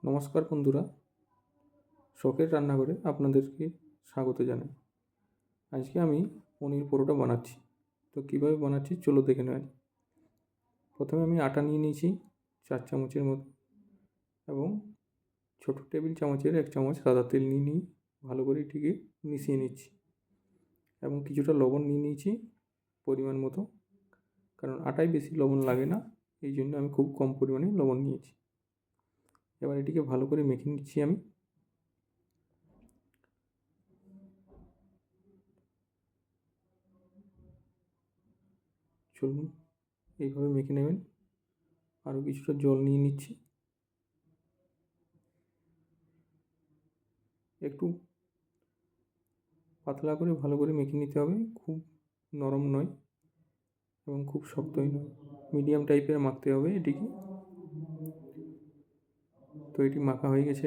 নমস্কার বন্ধুরা, শখের রান্নাঘরে আপনাদেরকে স্বাগত জানাই। আজকে আমি পনির পরোটা বানাচ্ছি। তো কীভাবে বানাচ্ছি চলো দেখে নেওয়া যাক। প্রথমে আমি আটা নিয়ে নিয়েছি 4 চামচের মতো, এবং ছোটো টেবিল চামচের 1 চামচ সাদা তেল নিয়ে ভালো করে এটিকে মিশিয়ে নিচ্ছি, এবং কিছুটা লবণ নিয়ে নিয়েছি পরিমাণ মতো, কারণ আটায় বেশি লবণ লাগে না, এই জন্য আমি খুব কম পরিমাণে লবণ নিয়েছি। এবার এটিকে ভালো করে মেখে নিচ্ছি আমি। চলুন এইভাবে মেখে নেবেন। আরও কিছুটা জল নিয়ে নিচ্ছি। একটু পাতলা করে ভালো করে মেখে নিতে হবে, খুব নরম নয় এবং খুব শক্তই নয়, মিডিয়াম টাইপের মাখতে হবে এটিকে। তো এটি মাখা হয়ে গেছে।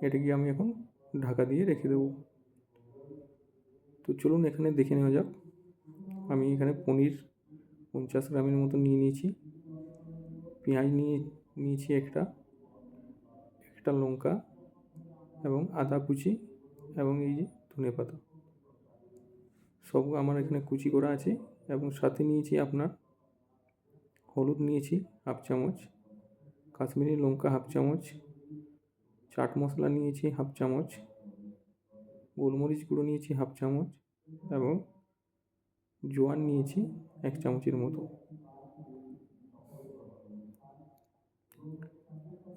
এটিকে আমি এখন ঢাকা দিয়ে রেখে দেবো। তো চলুন এখানে দেখে নেওয়া যাক। আমি এখানে পনির 50 গ্রামের মতো নিয়ে নিয়েছি, পেঁয়াজ নিয়েছি একটা লঙ্কা এবং আদা কুচি, এবং এই যে ধনেপাতা, সব আমার এখানে কুচি করা আছে। এবং সাথে নিয়েছি আপনার হলুদ নিয়েছি হাফ চামচ, কাশ্মীরি লঙ্কা হাফ চামচ, চাট মশলা নিয়েছি হাফ চামচ, গোলমরিচ গুঁড়ো নিয়েছি হাফ চামচ, এবং জোয়ান নিয়েছি 1 চামচের মতো।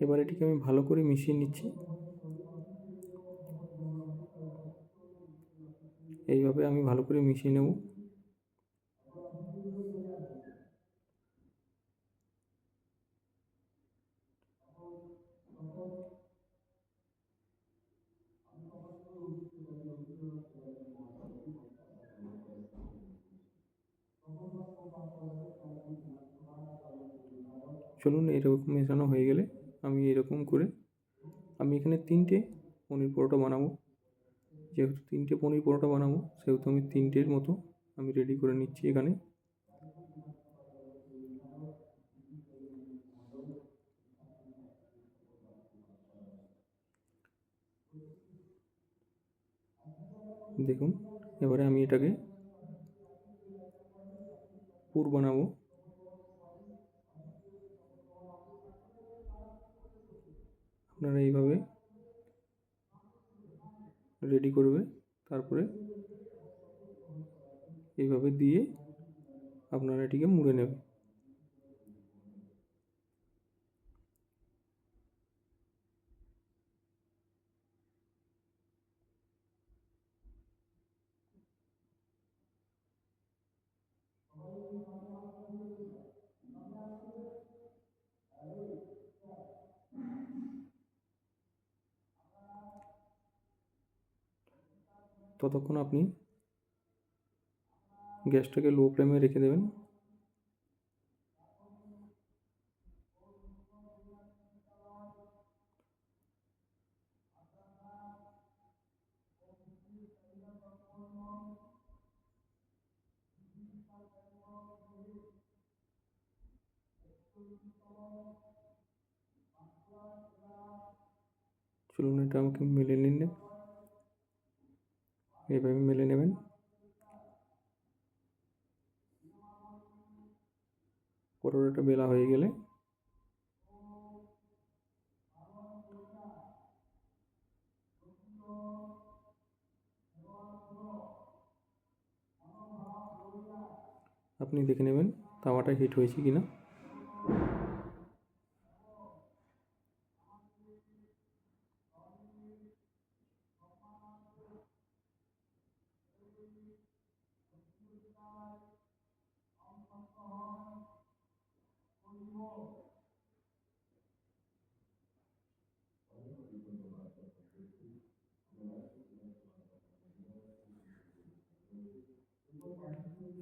এবার এটিকে আমি ভালো করে মিশিয়ে নিচ্ছি। এইভাবে আমি ভালো করে মিশিয়ে নেব। চলুন এরকম মেশানো হয়ে গেলে আমি এরকম করে এখানে 3টে পনির পরোটা বানাবো। যেহেতু 3টে পনির পরোটা বানাবো, সেহেতু আমি 3টের মতো আমি রেডি করে নিচ্ছি এখানে। দেখুন, এবারে আমি এটাকে পুর বানাবো। আপনারা এইভাবে রেডি করবে, তারপরে এইভাবে দিয়ে আপনারা এটিকে মুড়ে নেবেন। ততক্ষণ আপনি গ্যাসটাকে লো ফ্লেমে রেখে দেবেন। চলুন এটা আমাকে মেলে নিন, এইভাবে মেলে নেবেন। পরোটাটা বেলা হয়ে গেলে আপনি দেখে নেবেন তাওয়াটা হিট হয়েছে কিনা।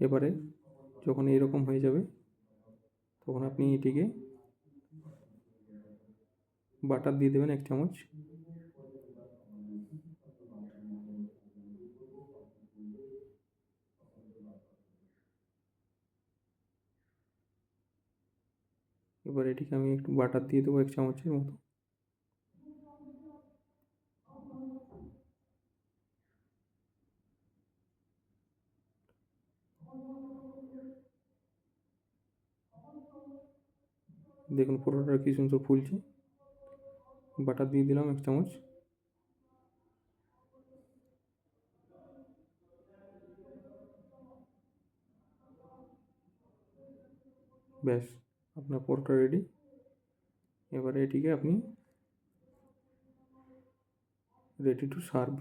এবারে যখন এরকম হয়ে যাবে, তখন আপনি এটিকে বাটার দিয়ে দেবেন 1 চামচ। এবার এটিকে আমি একটু বাটার দিয়ে দেবো 1 চামচের মতো। দেখুন পরোটাটা কি সুন্দর ফুলছে। বাটার দিয়ে দিলাম 1 চামচ। ব্যাস, আপনার পরোটা রেডি। এবারে এটিকে আপনি রেডি টু সার্ভ।